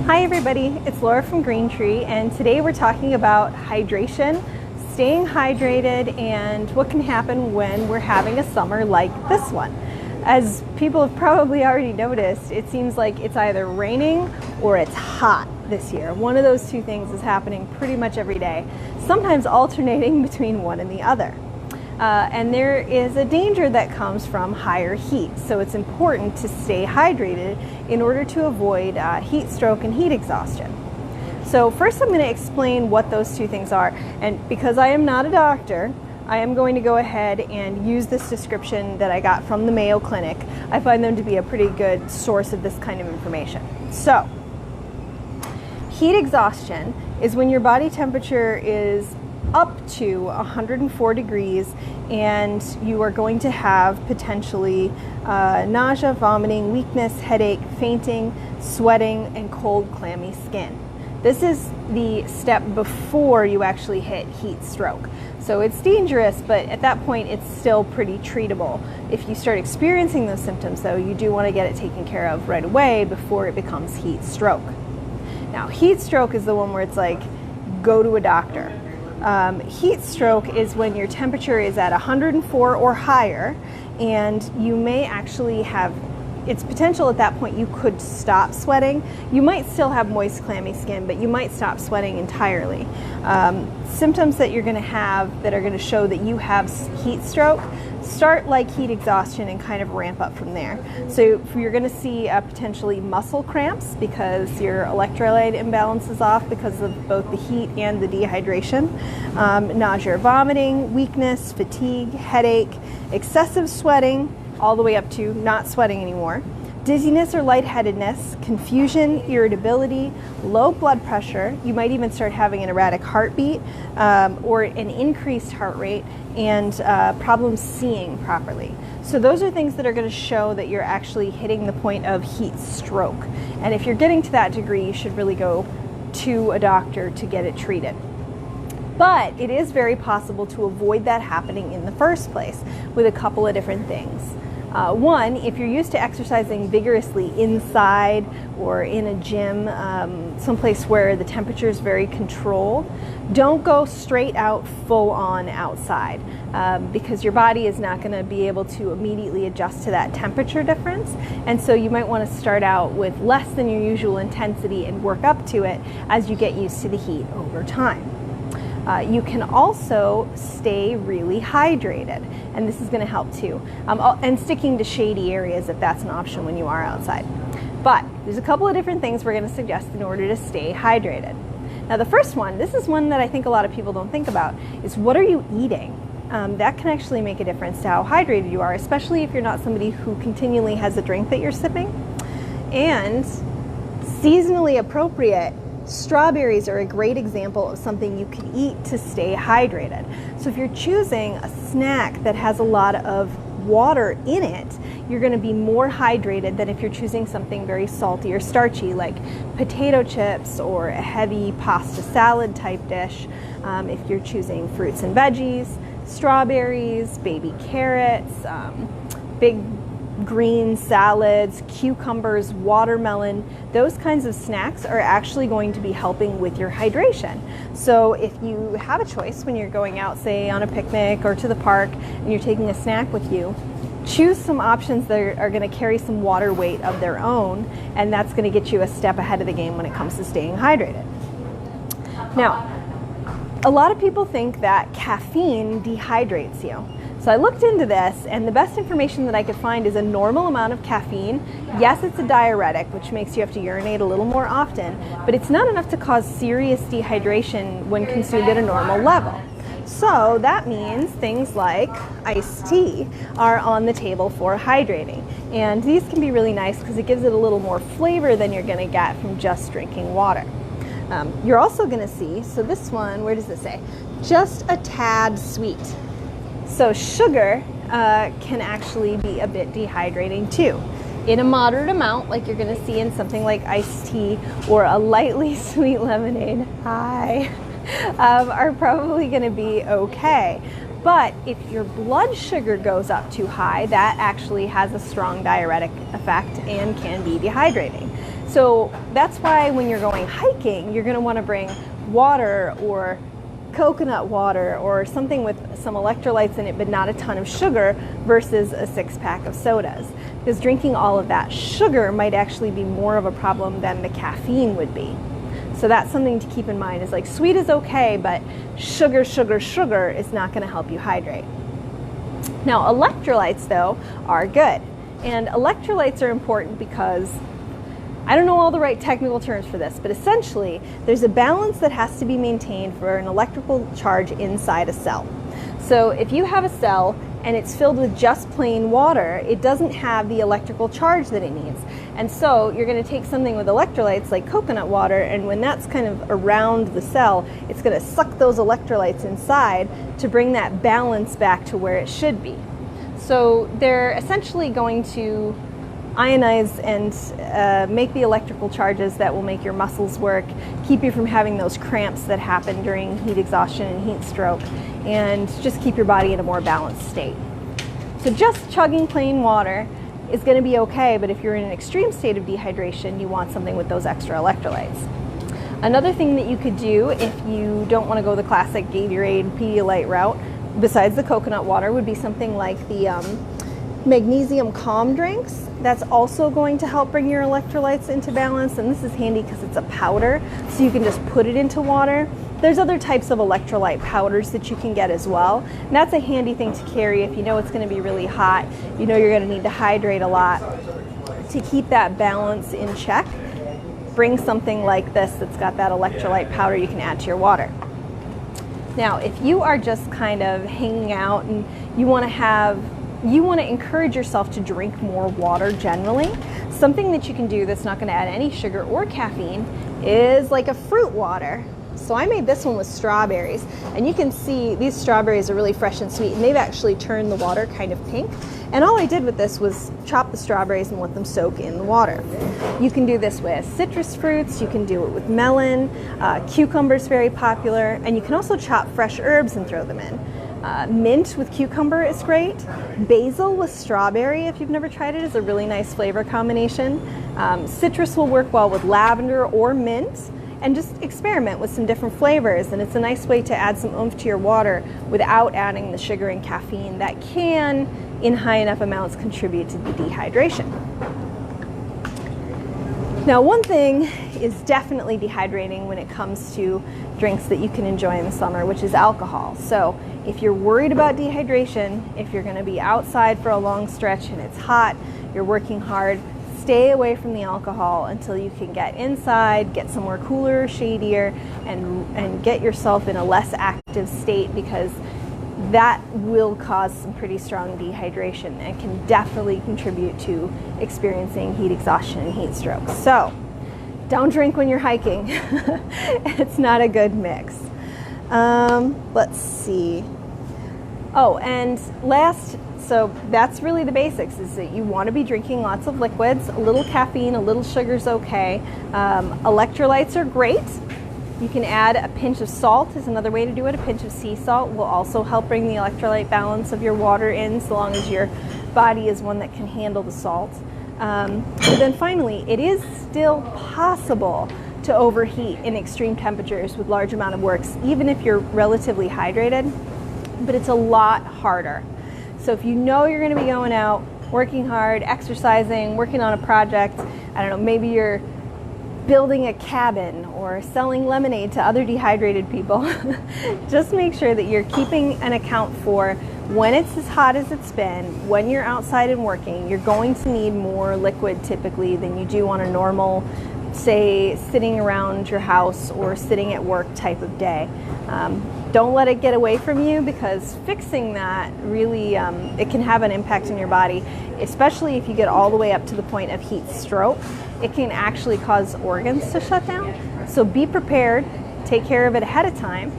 Hi everybody, it's Laura from Green Tree, and today we're talking about hydration, staying hydrated, and what can happen when we're having a summer like this one. As people have probably already noticed, it seems like it's either raining or it's hot this year. One of those two things is happening pretty much every day, sometimes alternating between one and the other. And there is a danger that comes from higher heat, so it's important to stay hydrated in order to avoid heat stroke and heat exhaustion. So first I'm going to explain what those two things are, and because I am not a doctor, I am going to go ahead and use this description that I got from the Mayo Clinic. I find them to be a pretty good source of this kind of information. So, heat exhaustion is when your body temperature is up to 104 degrees and you are going to have potentially nausea, vomiting, weakness, headache, fainting, sweating, and cold, clammy skin. This is the step before you actually hit heat stroke. So it's dangerous, but at that point it's still pretty treatable. If you start experiencing those symptoms though, you do want to get it taken care of right away before it becomes heat stroke. Now, heat stroke is the one where it's like, go to a doctor. Heat stroke is when your temperature is at 104 or higher, and you may actually have its potential at that point. You could stop sweating. You might still have moist, clammy skin, but you might stop sweating entirely. Symptoms that you're going to have that are going to show that you have heat stroke start like heat exhaustion and kind of ramp up from there. So you're going to see potentially muscle cramps because your electrolyte imbalance is off because of both the heat and the dehydration, nausea or vomiting, weakness, fatigue, headache, excessive sweating, all the way up to not sweating anymore, dizziness or lightheadedness, confusion, irritability, low blood pressure. You might even start having an erratic heartbeat or an increased heart rate, and problems seeing properly. So those are things that are going to show that you're actually hitting the point of heat stroke. And if you're getting to that degree, you should really go to a doctor to get it treated. But it is very possible to avoid that happening in the first place with a couple of different things. One, if you're used to exercising vigorously inside or in a gym, someplace where the temperature is very controlled, don't go straight out full on outside because your body is not going to be able to immediately adjust to that temperature difference. And so you might want to start out with less than your usual intensity and work up to it as you get used to the heat over time. You can also stay really hydrated, and this is going to help too, and sticking to shady areas if that's an option when you are outside. But there's a couple of different things we're going to suggest in order to stay hydrated. Now the first one, this is one that I think a lot of people don't think about, is what are you eating? That can actually make a difference to how hydrated you are, especially if you're not somebody who continually has a drink that you're sipping. And seasonally appropriate, strawberries are a great example of something you can eat to stay hydrated. So if you're choosing a snack that has a lot of water in it, you're going to be more hydrated than if you're choosing something very salty or starchy like potato chips or a heavy pasta salad type dish. If you're choosing fruits and veggies, strawberries, baby carrots, big green salads, cucumbers, watermelon, those kinds of snacks are actually going to be helping with your hydration. So if you have a choice when you're going out, say on a picnic or to the park, and you're taking a snack with you, choose some options that are going to carry some water weight of their own, and that's going to get you a step ahead of the game when it comes to staying hydrated. Now, a lot of people think that caffeine dehydrates you. So I looked into this, and the best information that I could find is a normal amount of caffeine. Yes, it's a diuretic, which makes you have to urinate a little more often, but it's not enough to cause serious dehydration when consumed at a normal level. So that means things like iced tea are on the table for hydrating. And these can be really nice because it gives it a little more flavor than you're going to get from just drinking water. You're also going to see, so this one, where does it say? Just a tad sweet. So sugar can actually be a bit dehydrating too. In a moderate amount, like you're going to see in something like iced tea or a lightly sweet lemonade, are probably going to be okay. But if your blood sugar goes up too high, that actually has a strong diuretic effect and can be dehydrating. So that's why when you're going hiking, you're going to want to bring water or coconut water or something with some electrolytes in it but not a ton of sugar versus a 6-pack of sodas, because drinking all of that sugar might actually be more of a problem than the caffeine would be. So that's something to keep in mind, is like sweet is okay, but sugar is not going to help you hydrate. Now electrolytes though are good, and electrolytes are important because I don't know all the right technical terms for this, but essentially there's a balance that has to be maintained for an electrical charge inside a cell. So if you have a cell and it's filled with just plain water, it doesn't have the electrical charge that it needs. And so you're going to take something with electrolytes like coconut water, and when that's kind of around the cell, it's going to suck those electrolytes inside to bring that balance back to where it should be. So they're essentially going to ionize and make the electrical charges that will make your muscles work, keep you from having those cramps that happen during heat exhaustion and heat stroke, and just keep your body in a more balanced state. So just chugging plain water is going to be okay, but if you're in an extreme state of dehydration, you want something with those extra electrolytes. Another thing that you could do if you don't want to go the classic Gatorade, Pedialyte route, besides the coconut water, would be something like the magnesium calm drinks. That's also going to help bring your electrolytes into balance, and this is handy because it's a powder, so you can just put it into water. There's other types of electrolyte powders that you can get as well, and that's a handy thing to carry if you know it's going to be really hot, you know you're going to need to hydrate a lot. To keep that balance in check, bring something like this that's got that electrolyte powder you can add to your water. Now, if you are just kind of hanging out and you want to encourage yourself to drink more water generally, something that you can do that's not going to add any sugar or caffeine is like a fruit water. So I made this one with strawberries, and you can see these strawberries are really fresh and sweet, and they've actually turned the water kind of pink. And all I did with this was chop the strawberries and let them soak in the water. You can do this with citrus fruits, you can do it with melon, cucumber's very popular, and you can also chop fresh herbs and throw them in. Mint with cucumber is great. Basil with strawberry, if you've never tried it, is a really nice flavor combination. Citrus will work well with lavender or mint, and just experiment with some different flavors, and it's a nice way to add some oomph to your water without adding the sugar and caffeine that can, in high enough amounts, contribute to the dehydration. Now, one thing is definitely dehydrating when it comes to drinks that you can enjoy in the summer, which is alcohol. So if you're worried about dehydration, if you're going to be outside for a long stretch and it's hot, you're working hard, stay away from the alcohol until you can get inside, get somewhere cooler, shadier, and get yourself in a less active state, because that will cause some pretty strong dehydration and can definitely contribute to experiencing heat exhaustion and heat stroke. So don't drink when you're hiking. It's not a good mix. Let's see. Oh, and last, so that's really the basics, is that you want to be drinking lots of liquids. A little caffeine, a little sugar's okay. Electrolytes are great. You can add a pinch of salt is another way to do it. A pinch of sea salt will also help bring the electrolyte balance of your water in, so long as your body is one that can handle the salt. But then finally, it is still possible to overheat in extreme temperatures with large amount of works, even if you're relatively hydrated, but it's a lot harder. So if you know you're going to be going out, working hard, exercising, working on a project, I don't know, maybe you're building a cabin or selling lemonade to other dehydrated people, just make sure that you're keeping an account for when it's as hot as it's been, when you're outside and working, you're going to need more liquid typically than you do on a normal, say, sitting around your house or sitting at work type of day. Don't let it get away from you, because fixing that really, it can have an impact on your body, especially if you get all the way up to the point of heat stroke. It can actually cause organs to shut down. So be prepared, take care of it ahead of time.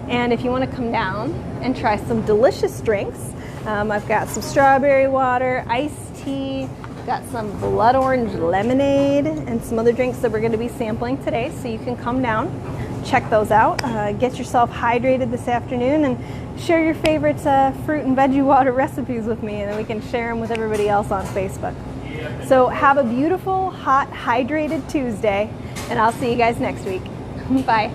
And if you want to come down and try some delicious drinks, I've got some strawberry water, iced tea, got some blood orange lemonade, and some other drinks that we're going to be sampling today. So you can come down, check those out, get yourself hydrated this afternoon, and share your favorite fruit and veggie water recipes with me, and then we can share them with everybody else on Facebook. So have a beautiful, hot, hydrated Tuesday, and I'll see you guys next week. Bye.